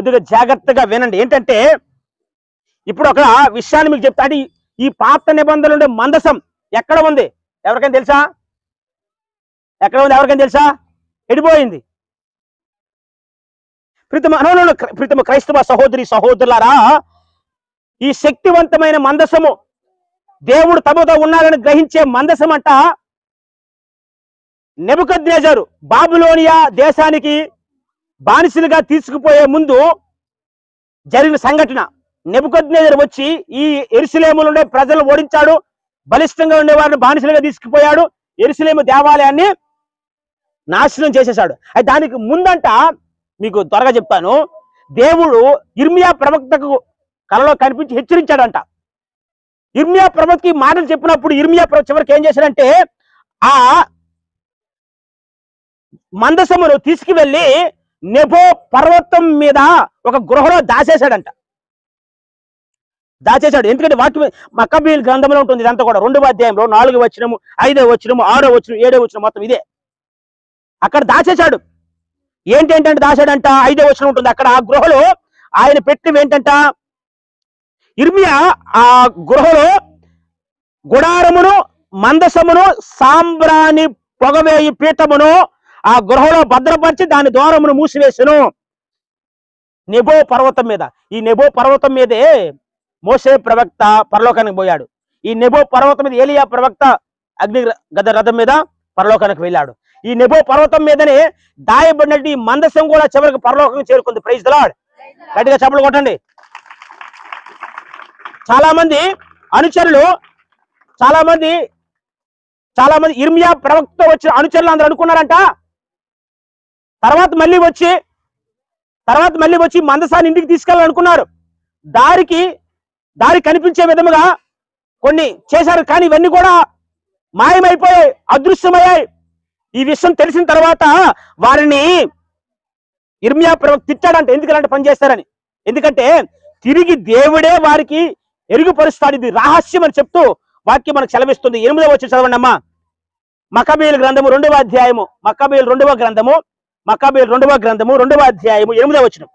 కొద్దిగా జాగ్రత్తగా వినండి. ఏంటంటే ఇప్పుడు ఒక విషయాన్ని మీకు చెప్తా. అంటే ఈ పాత నిబంధనలు ఉండే మందసం ఎక్కడ ఉంది ఎవరికైనా తెలుసా? ఎక్కడ ఉంది ఎవరికైనా తెలుసా? ఎడిపోయింది. ప్రీతమ క్రైస్తవ సహోదరి సహోదరులారా, ఈ శక్తివంతమైన మందసము దేవుడు తమతో ఉన్నారని గ్రహించే మందసం అంట నెబుకద్నెజరు బాబిలోనియా దేశానికి బానిసలుగా తీసుకుపోయే ముందు జరిగిన సంఘటన. నెబుకద్నెజరు వచ్చి ఈ యెరూషలేములో ఉండే ప్రజలను ఓడించాడు, బలిష్టంగా ఉండే వారిని బానిసలుగా తీసుకుపోయాడు, యెరూషలేము దేవాలయాన్ని నాశనం చేసేశాడు. అయితే దానికి ముందంట మీకు త్వరగా చెప్తాను, దేవుడు ఇర్మియా ప్రవక్తకు కలలో కనిపించి హెచ్చరించాడంట. ఇర్మియా ప్రవక్తకి మాటలు చెప్పినప్పుడు ఇర్మియా చివరికి ఏం చేశాడంటే ఆ మందసమును తీసుకువెళ్ళి నెబో పర్వతం మీద ఒక గృహలో దాచేశాడంట. ఎందుకంటే వాక్యం మక్కబీల్ గ్రంథంలో ఉంటుంది. ఇదంతా కూడా 2వ అధ్యాయంలో 4వ వచనము, 5వ వచనము, 6వ వచనం, 7వ వచనం మొత్తం ఇదే. అక్కడ దాచేశాడు. ఏంటంటే దాచాడంట 5వ వచనం ఉంటుంది. అక్కడ ఆ గృహలో ఆయన పెట్టినవి ఏంటంట, ఇర్మియా ఆ గృహలో గుడారమును, మందసమును, సాంబ్రాణి పొగవేయి పీఠమును ఆ గృహలో భద్రపరిచి దాని ద్వారమును మూసివేసెను నెబో పర్వతం మీద. ఈ నెబో పర్వతం మీదే మోసే ప్రవక్త పరలోకానికి పోయాడు. ఈ నెబో పర్వతం మీద ఏలియా ప్రవక్త అగ్ని గద రథం మీద పరలోకానికి వెళ్ళాడు. ఈ నెబో పర్వతం మీదనే దాయబడినట్టు ఈ మందసం కూడా చివరికి పరలోకం చేరుకుంది. Praise the lord. గట్టిగా చప్పట్లు కొట్టండి. చాలా మంది అనుచరులు, చాలా మంది ఇర్మియా ప్రవక్త వచ్చిన అనుచరులు అందరూ అనుకున్నారంట తర్వాత మళ్ళీ వచ్చి మందసాన్ని ఇంటికి తీసుకెళ్ళాలనుకున్నారు. దారి కనిపించే విధముగా కొన్ని చేశారు, కానీ ఇవన్నీ కూడా మాయమైపోయాయి, అదృశ్యమయ్యాయి. ఈ విషయం తెలిసిన తర్వాత వారిని ఇర్మియా ప్రవక్త తిట్టాడంట. ఎందుకంటే పని చేస్తారని. ఎందుకంటే తిరిగి దేవుడే వారికి ఎరుగుపరుస్తాడు. ఇది రహస్యం అని చెప్తూ వాక్యం మనకు సెలవిస్తుంది. 8వ వచనం చదవండి అమ్మా. మక్కబీయుల గ్రంథము 2వ అధ్యాయము, మక్కబీయుల 2వ గ్రంథము 2వ అధ్యాయము 8వ వచనం.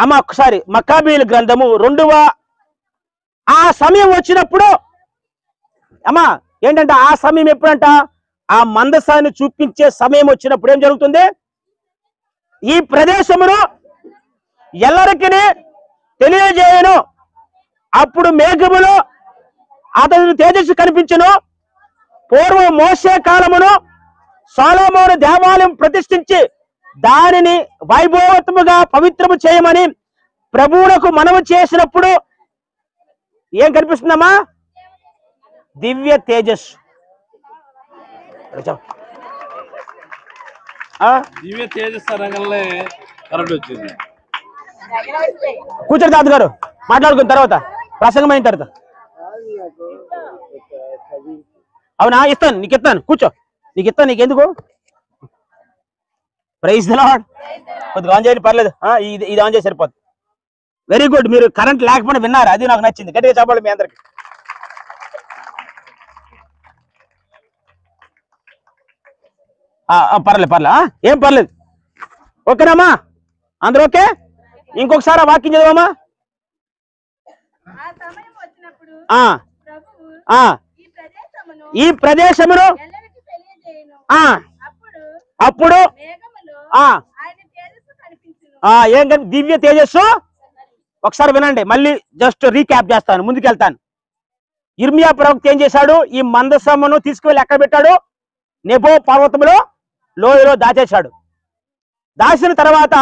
అమ్మా ఒకసారి మక్కబీయుల గ్రంథము 2వ. ఆ సమయం వచ్చినప్పుడు అమ్మా ఏంటంటే ఆ సమయం ఎప్పుడంట, ఆ మందసాన్ని చూపించే సమయం వచ్చినప్పుడు ఏం జరుగుతుంది, ఈ ప్రదేశమును ఎల్లరికీ తెలియజేయను. అప్పుడు మేఘములో అతని తేజస్సు కనిపించును. పూర్వం మోసే కాలమును సొలొమోను దేవాలయం ప్రతిష్ఠించి దానిని వైభవముగా పవిత్రము చేయమని ప్రభువునకు మనవి చేసినప్పుడు ఏం కనిపిస్తుందమ్మా? దివ్య తేజస్సు. దివ్య తేజస్సు రంగంలో కరెంట్ వచ్చింది. కూర్చోండి తాత గారు, మాట్లాడుకున్న తర్వాత ప్రసంగం అయిన తర్వాత. అవునా, ఇస్తాను నీకు, ఇస్తాను కూర్చో, నీకు ఇస్తాను. నీకెందుకు? Praise the lord. కొద్దిగా ఆన్ చేయండి, పర్లేదు. ఇది ఆన్ చేసి సరిపోద్ది. Very good. మీరు కరెంట్ లేకపోయినా విన్నారు, అది నాకు నచ్చింది. గట్టిగా చెప్పాలి మీ అందరికి. పర్లేదు, ఏం పర్లేదు. ఓకేనమ్మా, అందరూ ఓకే? ఇంకొకసారి ఆ వాక్యం చదవమ్మా. ఈ ప్రదేశమును అప్పుడు ఏం దివ్య తేజస్సు. ఒకసారి వినండి, మళ్ళీ జస్ట్ రీక్యాప్ చేస్తాను, ముందుకెళ్తాను. ఇర్మియా ప్రవక్త ఏం చేశాడు? ఈ మందసమును తీసుకువెళ్ళి ఎక్కడ పెట్టాడు? నెబో పర్వతములో లోయలో దాచేశాడు. దాచిన తర్వాత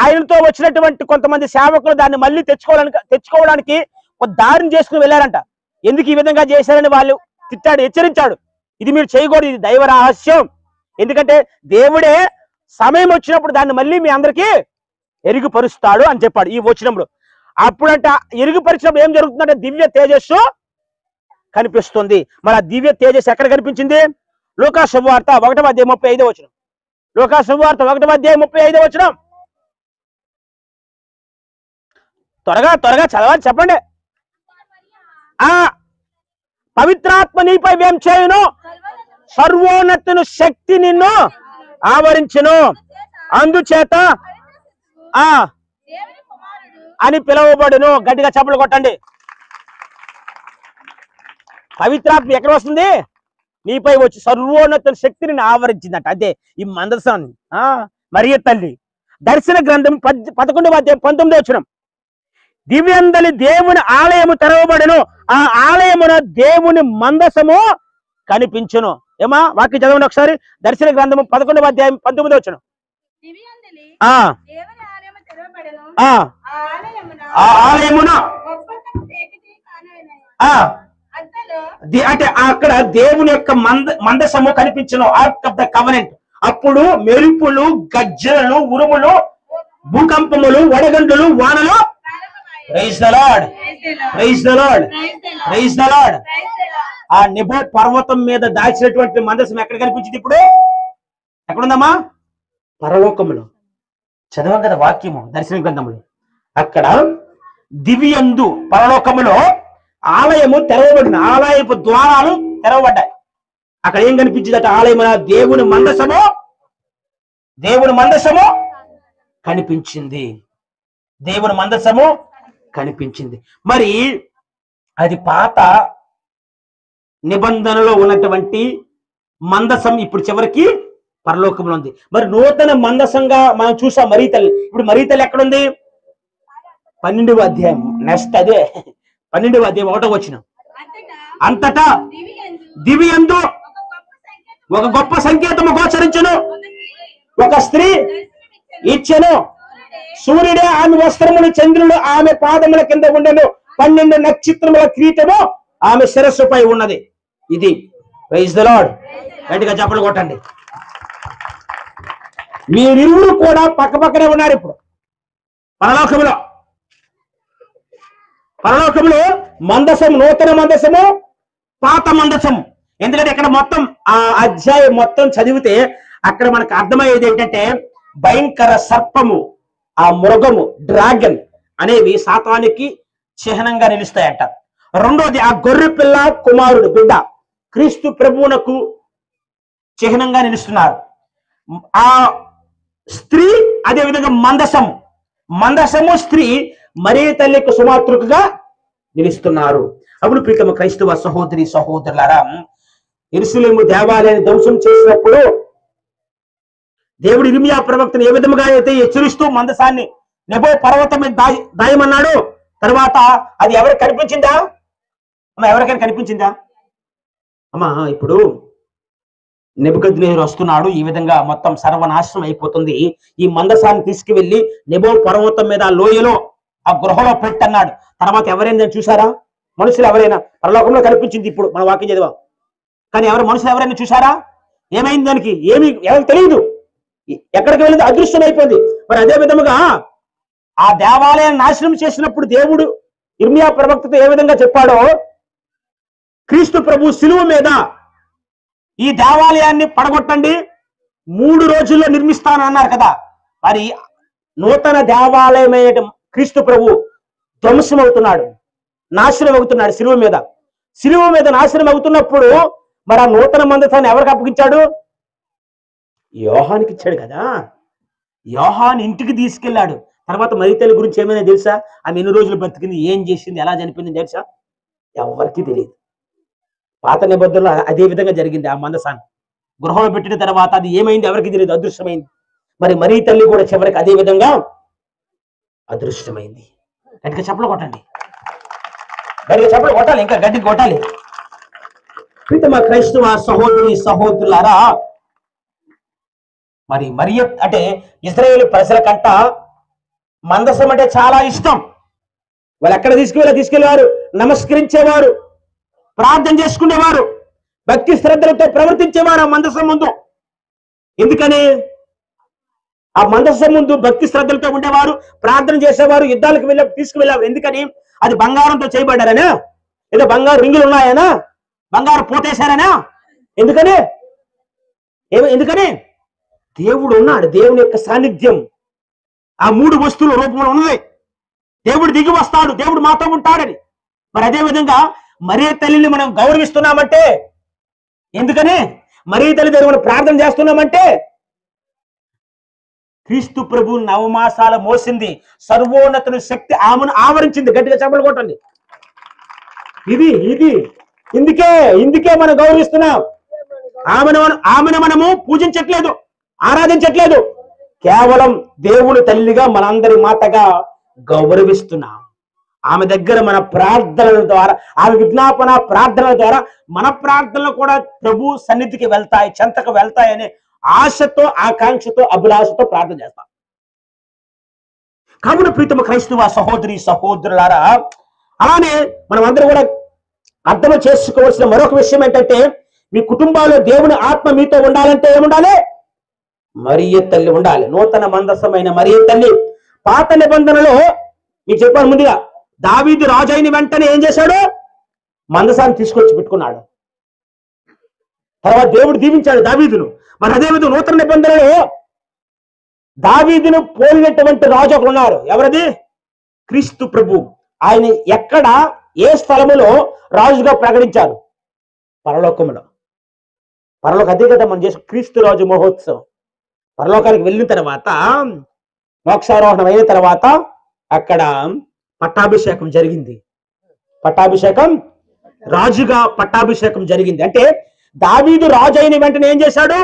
ఆయనతో వచ్చినటువంటి కొంతమంది సేవకులు దాన్ని మళ్ళీ తెచ్చుకోవడానికి ఒక దారిని చేసుకుని వెళ్ళారంట. ఎందుకు ఈ విధంగా చేశారని వాళ్ళు తిట్టాడు, హెచ్చరించాడు. ఇది మీరు చేయకూడదు, ఇది దైవ రహస్యం. ఎందుకంటే దేవుడే సమయం వచ్చినప్పుడు దాన్ని మళ్ళీ మీ అందరికీ ఎరుగుపరుస్తాడు అని చెప్పాడు ఈ వచనంలో. అప్పుడంట ఎరుగుపరిచినప్పుడు ఏం జరుగుతుందంటే దివ్య తేజస్సు కనిపిస్తుంది. మరి ఆ దివ్య తేజస్సు ఎక్కడ కనిపించింది? లూకా శుభవార్త 1వ అధ్యాయం 35వ వచనం. లూకా శుభవార్త 1వ అధ్యాయం 35వ వచనం. త్వరగా చదవాలి, చెప్పండి. పవిత్రాత్మ నీపై ఏం చేయును? సర్వోన్నతుని శక్తి నిన్ను ఆవరించును, అందుచేత ఆ అని పిలువబడును. గట్టిగా చప్పట్లు కొట్టండి. పవిత్రాత్మ ఎక్కడ వస్తుంది? నీపై వచ్చి సర్వోన్నతుని శక్తిని ఆవరించిందట. అదే ఈ మందసాన్ని. మరియ తల్లి దర్శన గ్రంథం 11వ అధ్యాయం 19వ వచనం. దివ్యందలి దేవుని ఆలయము తెరవబడును, ఆ ఆలయమున దేవుని మందసము కనిపించును. ఏమా వాక్యం చదవండి ఒకసారి. దర్శన గ్రంథము 11వ అధ్యాయం 19వ వచనం. ఆ ఆలయమున అంటే అక్కడ దేవుని యొక్క మందసము కనిపించును, ఆర్క్ ఆఫ్ ద కవెనెంట్. అప్పుడు మెరుపులు, గజ్జలు, ఉరుములు, భూకంపములు, వడగండులు, వానలు. Praise the lord, praise the lord, praise the lord. ఆ నెబో పర్వతం మీద దాచినటువంటి మందసం ఎక్కడ కనిపించింది? ఇప్పుడు ఎక్కడుందమ్మా? పరలోకములో. చదవం కదా వాక్యము దర్శన గ్రంథములు. అక్కడ దివ్యందు పరలోకములో ఆలయము తెరవబడిన, ఆలయపు ద్వారాలు తెరవబడ్డాయి. అక్కడ ఏం కనిపించిందట? ఆలయమున దేవుని మందసము, దేవుని మందసము కనిపించింది. దేవుని మందసము కనిపించింది. మరి అది పాత నిబంధనలో ఉన్నటువంటి మందసం ఇప్పుడు చివరికి పరలోకంలో ఉంది. మరి నూతన మందసంగా మనం చూసాం మరీ తల్లి. ఇప్పుడు మరీ తల్లి ఎక్కడుంది? 12వ అధ్యాయం. నెక్స్ట్ అదే 12వ అధ్యాయం 1వ వచనం. అంతటా దివ్యందు ఒక గొప్ప సంకేతము గోచరించును, ఒక స్త్రీ ఇచ్చెను. సూర్యుడే ఆమె వస్త్రములు, చంద్రుడు ఆమె పాదముల కింద ఉండెను, 12 నక్షత్రముల కిరీటము ఆమె శిరస్సుపై ఉన్నది. ఇది ప్రైజ్ ద లార్డ్. గట్టిగా చప్పట్లు కొట్టండి. మీరిరువురు కూడా పక్కపక్కనే ఉన్నారు ఇప్పుడు పరలోకములో. పరలోకములో మందసం, నూతన మందసము, పాత మందసము. ఎందుకంటే ఇక్కడ మొత్తం ఆ అధ్యాయం మొత్తం చదివితే అక్కడ మనకు అర్థమయ్యేది ఏంటంటే భయంకర సర్పము, ఆ మృగము, డ్రాగన్ అనేవి సాతానికి చిహ్నంగా నిలుస్తాయంట. రెండోది ఆ గొర్రె పిల్ల కుమారుడు బిడ్డ క్రీస్తు ప్రభువునకు చిహ్నంగా నిలుస్తున్నారు. ఆ స్త్రీ అదే విధంగా మందసము, మందసము స్త్రీ మరీ తల్లికి సుమాతృకగా నిలుస్తున్నారు. అప్పుడు ప్రీతమ క్రైస్తవ సహోదరి సహోదరులారా, యెరూషలేము దేవాలయాన్ని ధ్వంసం చేసినప్పుడు దేవుడు ఇర్మియా ప్రవక్తను ఏ విధముగా అయితే హెచ్చరిస్తూ మందసాన్ని నెబో పర్వతం మీద దాయమన్నాడు. తర్వాత అది ఎవరికి కనిపించిందా అమ్మా? ఎవరికైనా కనిపించిందా అమ్మా? ఇప్పుడు నెబుకద్నెజరు వస్తున్నాడు, ఈ విధంగా మొత్తం సర్వనాశనం అయిపోతుంది. ఈ మందసాన్ని తీసుకువెళ్ళి నెబో పర్వతం మీద లోయలో ఆ గృహలో పెట్టన్నాడు. తర్వాత ఎవరైనా చూసారా? మనుషులు ఎవరైనా? పరలోకంలో కనిపించింది ఇప్పుడు మన వాక్యం చదివాం, కానీ మనుషులు ఎవరైనా చూసారా? ఏమైంది దానికి? ఎవరికి తెలియదు, ఎక్కడికి వెళ్ళింది అదృశ్యం అయిపోయింది. మరి అదే విధముగా ఆ దేవాలయాన్ని నాశనం చేసినప్పుడు దేవుడు ఇర్మియా ప్రవక్తతో ఏ విధంగా చెప్పాడో, క్రీస్తు ప్రభు శిలువ మీద ఈ దేవాలయాన్ని పడగొట్టండి, 3 రోజుల్లో నిర్మిస్తానన్నారు కదా. మరి నూతన దేవాలయమైన క్రీస్తు ప్రభు ధ్వంసం అవుతున్నాడు, నాశనం అవుతున్నాడు శిలువ మీద. శిలువ మీద నాశనం అవుతున్నప్పుడు మరి ఆ నూతన మందసాన్ని ఎవరికి అప్పగించాడు? యోహానికి ఇచ్చాడు కదా. యోహాన్ ఇంటికి తీసుకెళ్లాడు. తర్వాత మరీ తల్లి గురించి ఏమైనా తెలుసా? ఆమె ఎన్ని రోజులు బ్రతికింది, ఏం చేసింది, ఎలా చనిపోయింది తెలుసా? ఎవరికి తెలియదు. పాత నిబంధనలో అదే విధంగా జరిగింది. ఆ మందసాన్ని గృహంలో పెట్టిన తర్వాత అది ఏమైంది ఎవరికి తెలియదు, అదృశ్యమైంది. మరి మరీ తల్లి కూడా చివరికి అదే విధంగా అదృశ్యమైంది. గట్టిగా చప్పలు కొట్టండి, గట్టిగా చప్పలు కొట్టాలి, ఇంకా గట్టిగా కొట్టాలి. ప్రీతమ క్రైస్తవ సహోదరి సహోదరులారా, మరి అంటే ఇశ్రాయేలు ప్రజల కంట మందసం అంటే చాలా ఇష్టం. వాళ్ళు ఎక్కడ తీసుకెళ్లేవారు, నమస్కరించేవారు, ప్రార్థన చేసుకునేవారు, భక్తి శ్రద్ధలతో ప్రవర్తించేవారు ఆ మందసం ముందు. ఎందుకని? ఆ మందసం ముందు భక్తి శ్రద్ధలతో ఉండేవారు, ప్రార్థన చేసేవారు, యుద్ధాలకు తీసుకువెళ్ళేవారు. ఎందుకని? అది బంగారంతో చేయబడ్డారనా? ఏదో బంగారు రింగులు ఉన్నాయనా? బంగారు పోటేశారనా? ఎందుకని? దేవుడు ఉన్నాడు, దేవుని యొక్క సాన్నిధ్యం ఆ 3 వస్తువుల రూపంలో ఉన్నది. దేవుడు దిగి వస్తాడు, దేవుడు మాతో ఉంటాడని. మరి అదే విధంగా మరే తల్లిని మనం గౌరవిస్తున్నామంటే ఎందుకని? మరీ తల్లి దగ్గర మనం ప్రార్థన చేస్తున్నామంటే క్రీస్తు ప్రభు నవమాసాల మోసింది, సర్వోన్నతుని శక్తి ఆమెను ఆవరించింది. గట్టిగా చెప్పలు కొట్టండి. ఇది ఇందుకే మనం గౌరవిస్తున్నాం. ఆమెను మనము పూజించట్లేదు, ఆరాధించట్లేదు, కేవలం దేవుని తల్లిగా మనందరి మాతగా గౌరవిస్తున్నాం. ఆమె దగ్గర మన ప్రార్థనల ద్వారా, ఆమె విజ్ఞాపన ప్రార్థనల ద్వారా మన ప్రార్థనలు కూడా ప్రభు సన్నిధికి వెళ్తాయి, చెంతకు వెళ్తాయి అనే ఆశతో, ఆకాంక్షతో, అభిలాషతో ప్రార్థన చేస్తాం. కావున ప్రీతమ క్రైస్తవ సహోదరి సహోదరులారా, అలానే మనం అందరూ కూడా అర్థం చేసుకోవాల్సిన మరొక విషయం ఏంటంటే, మీ కుటుంబాల్లో దేవుని ఆత్మ మీతో ఉండాలంటే ఏముండాలి? మరియ తల్లి ఉండాలి. నూతన మందసమైన మరియ తల్లి. పాత నిబంధనలో మీకు చెప్పాను ముందుగా, దావీదు రాజు అయిన వెంటనే ఏం చేశాడు? మందసాన్ని తీసుకొచ్చి పెట్టుకున్నాడు. తర్వాత దేవుడు దీవించాడు దావీదును. మరి అదేవిధంగా నూతన నిబంధనలో దావీదును పోలినటువంటి రాజు ఒకరు ఉన్నారు. ఎవరది? క్రీస్తు ప్రభు. ఆయన ఎక్కడ, ఏ స్థలములో రాజుగా ప్రకటించారు? పరలోకములో. పరలోక అదే కదా మనం చేసే క్రీస్తు రాజు మహోత్సవం. పరలోకానికి వెళ్ళిన తర్వాత, మోక్షారోహణం అయిన తర్వాత అక్కడ పట్టాభిషేకం జరిగింది. పట్టాభిషేకం, రాజుగా పట్టాభిషేకం జరిగింది. అంటే దావీదు రాజు అయిన వెంటనే ఏం చేశాడు?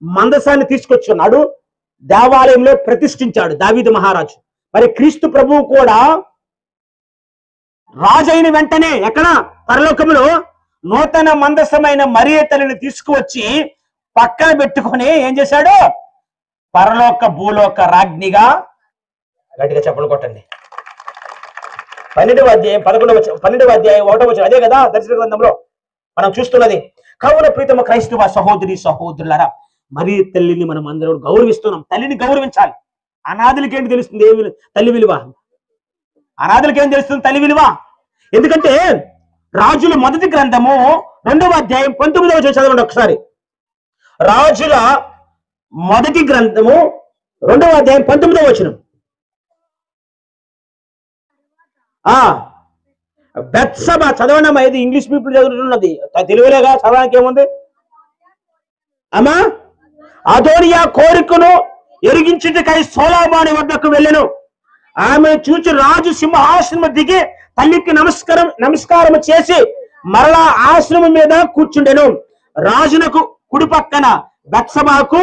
మందసాన్ని తీసుకొచ్చున్నాడు, దేవాలయంలో ప్రతిష్ఠించాడు దావీదు మహారాజు. మరి క్రీస్తు ప్రభువు కూడా రాజు అయిన వెంటనే ఎక్కడ? పరలోకములో నూతన మందసమైన మరియ తల్లిని తీసుకువచ్చి పక్కన పెట్టుకొని ఏం చేశాడు? పరలోక భూలోక రాజ్ఞిగా, గట్టిగా చెప్పలు కొట్టండి, 12వ అధ్యాయం 12వ అధ్యాయం 1వ వచనం. అదే కదా దర్శన గ్రంథంలో మనం చూస్తున్నది. కావున ప్రీతమ క్రైస్తవ సహోదరి సహోదరులారా, మరి తల్లిని మనం అందరూ గౌరవిస్తున్నాం. తల్లిని గౌరవించాలి. అనాథులకి ఏంటి తెలుస్తుంది తల్లి విలువ? అనాథులకి ఏం తెలుస్తుంది తల్లి విలువ? ఎందుకంటే రాజుల మొదటి గ్రంథము 2వ అధ్యాయం 19వ వచనం చదవండి ఒకసారి. రాజుల మొదటి గ్రంథము 2వ అధ్యాయం 19వ వచనం. బెత్షెబా చదవండి అమ్మా. ఇది ఇంగ్లీష్ పీపుల్ చదువుతున్నది, తెలుగులేగా చదవడానికి ఏముంది అమ్మా? అదోనియా కోరికను ఎరిగించుటకై సొలొమోను వద్దకు వెళ్ళెను. ఆమె చూచి రాజు సింహాసనం దిగి తల్లికి నమస్కారం చేసి మరలా ఆశ్రమం మీద కూర్చుండెను. రాజునకు కుడి పక్కన బెత్షెబాకు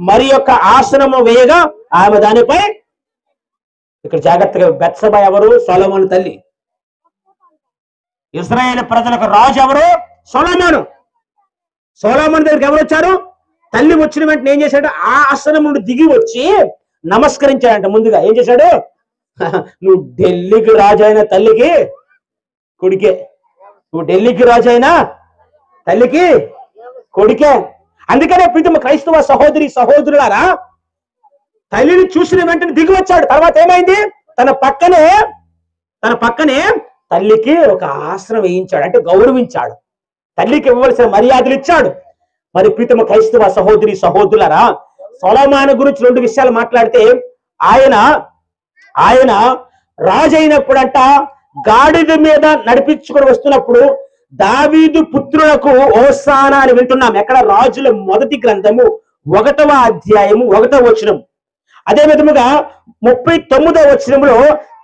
మరి యొక్క ఆసనము వేయగా ఆమె దానిపై, ఇక్కడ జాగ్రత్తగా, బెత్షెబా ఎవరు? సొలొమోను తల్లి. ఇశ్రాయేలు ప్రజలకు రాజు ఎవరు? సొలొమోను. సొలొమోను దగ్గరికి ఎవరు వచ్చారు? తల్లి వచ్చిన వెంటనే ఏం చేశాడు? ఆ ఆసనం నుండి దిగి వచ్చి నమస్కరించాడంట. ముందుగా ఏం చేశాడు? నువ్వు ఢిల్లీకి రాజు అయిన తల్లికి కొడుకే, నువ్వు ఢిల్లీకి రాజు అయినా తల్లికి కొడుకే. అందుకనే ప్రీతమ క్రైస్తవ సహోదరి సహోదరులారా, తల్లిని చూసిన వెంటనే దిగి వచ్చాడు. తర్వాత ఏమైంది? తన పక్కనే తల్లికి ఒక ఆసనం వేయించాడు, అంటే గౌరవించాడు, తల్లికి ఇవ్వవలసిన మర్యాదలు ఇచ్చాడు. మరి ప్రీతమ క్రైస్తవ సహోదరి సహోదరులారా, సొలొమోను గురించి 2 విషయాలు మాట్లాడితే, ఆయన రాజు అయినప్పుడంట గాడిద మీద నడిపించుకొని వస్తున్నప్పుడు దావీదు పుత్రులకు హోసానా అని వింటున్నాం. ఎక్కడ? రాజుల మొదటి గ్రంథము 1వ అధ్యాయము 1వ వచనం. అదే విధముగా 39వ వచనంలో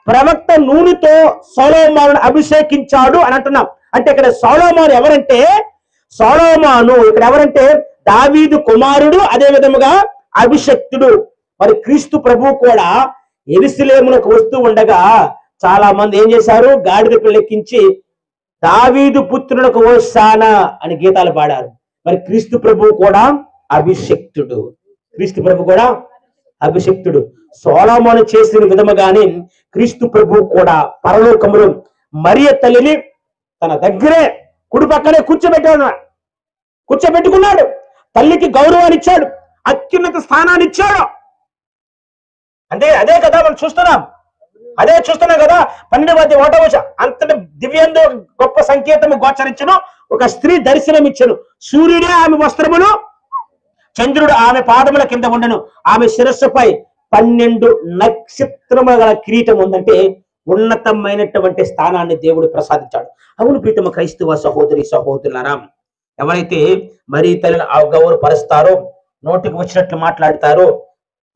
ప్రవక్త నూనెతో సొలొమోనును అభిషేకించాడు అని అంటున్నాం. అంటే ఇక్కడ సొలొమోను ఎవరంటే, ఇక్కడ ఎవరంటే దావీదు కుమారుడు, అదే విధముగా అభిషక్తుడు. మరి క్రీస్తు ప్రభువు కూడా యెరూషలేమునకు వస్తూ ఉండగా చాలా మంది ఏం చేశారు? గాడిదకు లెక్కించి దావీదు పుత్రులకు హోసానా అని గీతాలు పాడారు. మరి క్రీస్తు ప్రభువు కూడా అభిషక్తుడు. క్రీస్తు ప్రభు కూడా అభిషక్తుడు. సొలొమోను చేసిన విధముగానే క్రీస్తు ప్రభు కూడా పరలోకములో మరియ తల్లిని తన దగ్గరే కుడి పక్కనే కూర్చోబెట్టుకున్నాడు. తల్లికి గౌరవాన్ని ఇచ్చాడు, అత్యున్నత స్థానాన్ని ఇచ్చాడు. అదే కదా మనం చూస్తున్నాం కదా. 12వ అధ్యాయం 1వ వచనం. అంతటి దివ్యంలో గొప్ప సంకేతము గోచరించును. ఒక స్త్రీ దర్శనం ఇచ్చును. సూర్యుడే ఆమె వస్త్రమును, చంద్రుడు ఆమె పాదముల కింద ఉండను. ఆమె శిరస్సుపై 12 నక్షత్రముల గల కిరీటం ఉందంటే ఉన్నతమైనటువంటి స్థానాన్ని దేవుడు ప్రసాదించాడు. అవును ప్రీతమ క్రైస్తవ సహోదరి సహోదరులారా, ఎవరైతే మరి తల్లిని గౌరవపరుస్తారో, నోటికి వచ్చినట్లు మాట్లాడతారో,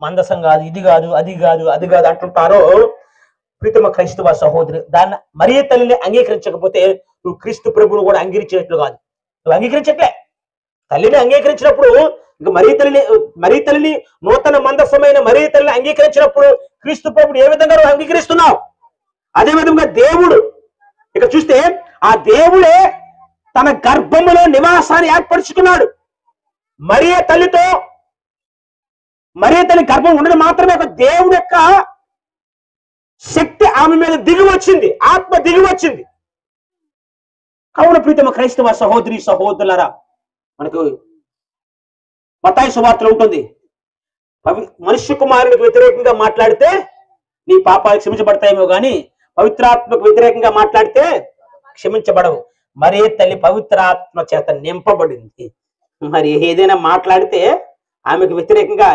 మందసం కాదు, ఇది కాదు, అది కాదు, అది కాదు అంటుంటారో, ప్రీతమ క్రైస్తవ సహోదరి, దాన్ని మరీ తల్లిని అంగీకరించకపోతే నువ్వు క్రీస్తు ప్రభువును కూడా అంగీకరించినట్లు కాదు. నువ్వు అంగీకరించట్లే. తల్లిని అంగీకరించినప్పుడు ఇంకా మరీ తల్లిని నూతన మందసమైన మరీ తల్లిని అంగీకరించినప్పుడు క్రీస్తు ప్రభువుని ఏ విధంగా నువ్వు అంగీకరిస్తున్నావు? అదే విధంగా దేవుడు ఇక చూస్తే ఆ దేవుడే తన గర్భములో నివాసాన్ని ఏర్పరచుకున్నాడు. మరియ తల్లి గర్భం ఉండడం మాత్రమే ఒక దేవుడి యొక్క శక్తి ఆమె మీద దిగి వచ్చింది, ఆత్మ దిగి వచ్చింది. కావున ప్రీతమ క్రైస్తవ సహోదరి సహోదరులారా, మనకు మత్తయి సువార్తలో ఉంటుంది, మనుష్య కుమారునికి వ్యతిరేకంగా మాట్లాడితే నీ పాపాలు క్షమించబడతాయేమో గాని పవిత్రాత్మకు వ్యతిరేకంగా మాట్లాడితే క్షమించబడవు. మరే తల్లి పవిత్రాత్మ చేత నింపబడింది. మరి ఏదైనా మాట్లాడితే ఆమెకు వ్యతిరేకంగా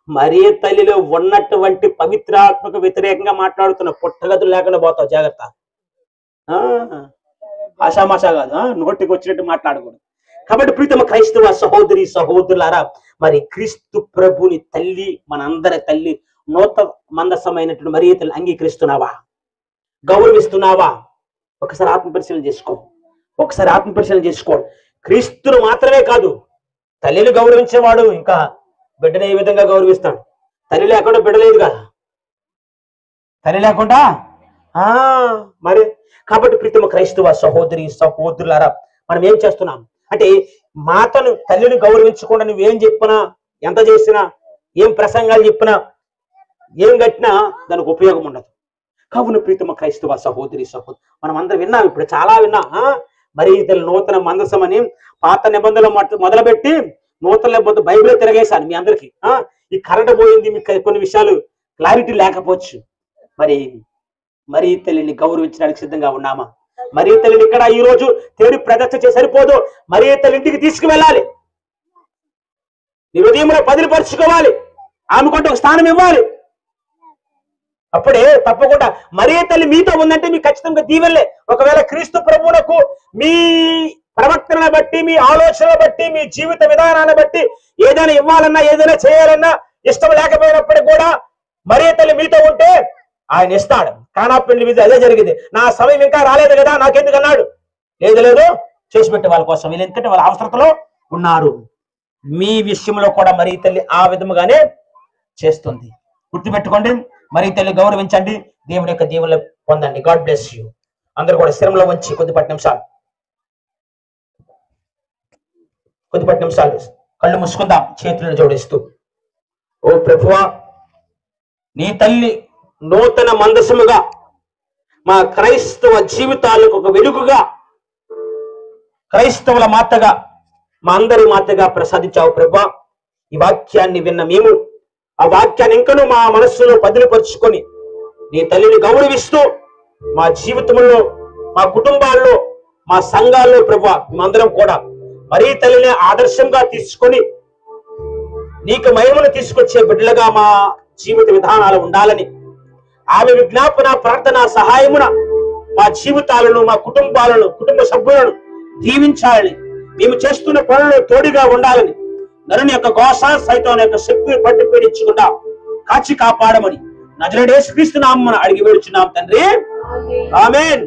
మరీ తల్లిలో ఉన్నటువంటి పవిత్రాత్మకు వ్యతిరేకంగా మాట్లాడుతున్న పుట్టగతులు లేకుండా పోతావు, జాగ్రత్త. ఆషామాషా కాదు, నోటికి వచ్చినట్టు మాట్లాడకూడదు. కాబట్టి ప్రీతమ క్రైస్తవ సహోదరి సహోదరులారా, మరి క్రీస్తు ప్రభుని తల్లి, మనందరి తల్లి, నూతన మందసమైనటువంటి మరీ తల్లి అంగీకరిస్తున్నావా? గౌరవిస్తున్నావా? ఒకసారి ఆత్మపరిశీలన చేసుకో. క్రీస్తును మాత్రమే కాదు, తల్లిని గౌరవించేవాడు ఇంకా బిడ్డను ఏ విధంగా గౌరవిస్తాడు? తల్లి లేకుండా బిడ్డ లేదుగా, తల్లి లేకుండా మరి. కాబట్టి ప్రీతమ క్రైస్తవ సహోదరి సహోదరులారా, మనం ఏం చేస్తున్నాం అంటే, తల్లిని గౌరవించకుండా నువ్వేం చెప్పినా, ఎంత చేసినా, ఏం ప్రసంగాలు చెప్పినా, ఏం కట్టినా దానికి ఉపయోగం ఉండదు. కావున ప్రీతమ క్రైస్తవ సహోదరి మనం అందరం విన్నాం, ఇప్పుడు చాలా విన్నాం. మరి నూతన మందసం అని పాత నిబంధనలు మొదలుపెట్టి నూతన నిబంధన బైబిలే తిరగేశాను మీ అందరికి. ఈ కరెంట్ పోయింది, మీకు కొన్ని విషయాలు క్లారిటీ లేకపోవచ్చు. మరి తల్లిని గౌరవించడానికి సిద్ధంగా ఉన్నామా? మరి తల్లిని ఇక్కడ ఈ రోజు తేడు ప్రదర్శన చేసి సరిపోదు, మరి తల్లి ఇంటికి తీసుకువెళ్ళాలి, నీ హృదయంలో బదిలిపరుచుకోవాలి, ఆమెకుంటే ఒక స్థానం ఇవ్వాలి. అప్పుడే తప్పకుండా మరీ తల్లి మీతో ఉందంటే మీకు ఖచ్చితంగా దీవెనలే. ఒకవేళ క్రీస్తు ప్రభువునకు మీ ప్రవర్తనను బట్టి, మీ ఆలోచనలు బట్టి, మీ జీవిత విధానాన్ని బట్టి ఏదైనా ఇవ్వాలన్నా, ఏదైనా చేయాలన్నా ఇష్టం లేకపోయినప్పటికీ కూడా మరీ తల్లి మీతో ఉంటే ఆయన ఇస్తాడు. కానా పెళ్లి విధి అదే జరిగింది. నా సమయం ఇంకా రాలేదు కదా, నాకెందుకు అన్నాడు. లేదు చేసి పెట్టే వాళ్ళ కోసం, వీళ్ళు ఎందుకంటే వాళ్ళ అవసరతలో ఉన్నారు. మీ విషయంలో కూడా మరీ తల్లి ఆ విధముగానే చేస్తుంది. గుర్తుపెట్టుకోండి, మరీ తల్లి గౌరవించండి, దేవుని యొక్క దీవెనలు పొందండి. God bless you. అందరూ కూడా స్థిరంలో ఉంచి కొద్దిపటి నిమిషాలు కళ్ళు మూసుకుందాం, చేతులను జోడిస్తూ. ఓ ప్రభువా, నీ తల్లి నూతన మందసముగా మా క్రైస్తవ జీవితాలకు ఒక వెలుగుగా, క్రైస్తవుల మాతగా, మా అందరి మాతగా ప్రసాదించావు ప్రభువా. ఈ వాక్యాన్ని విన్న మేము ఆ వాక్యాన్ని ఇంకనూ మా మనస్సులో బదిలిపరుచుకొని నీ తల్లిని గౌరవిస్తూ మా జీవితంలో, మా కుటుంబాల్లో, మా సంఘాల్లో ప్రభువా, మేమందరం కూడా మరీ తల్లిని ఆదర్శంగా తీసుకొని నీకు మహిమను తీసుకొచ్చే బిడ్డలుగా మా జీవిత విధానాలు ఉండాలని, ఆమె విజ్ఞాపన ప్రార్థన సహాయమున మా జీవితాలను, మా కుటుంబాలను, కుటుంబ సభ్యులను దీవించాలని, మేము చేస్తున్న పనులు తోడుగా ఉండాలని, నరుని యొక్క ఘోష సైతం యొక్క శక్తిని పట్టి పీడించకుండా కాచి కాపాడమని నజరేయుడైన యేసుక్రీస్తు నామమున అడిగి వేడుచున్నాం తండ్రి. ఆమేన్.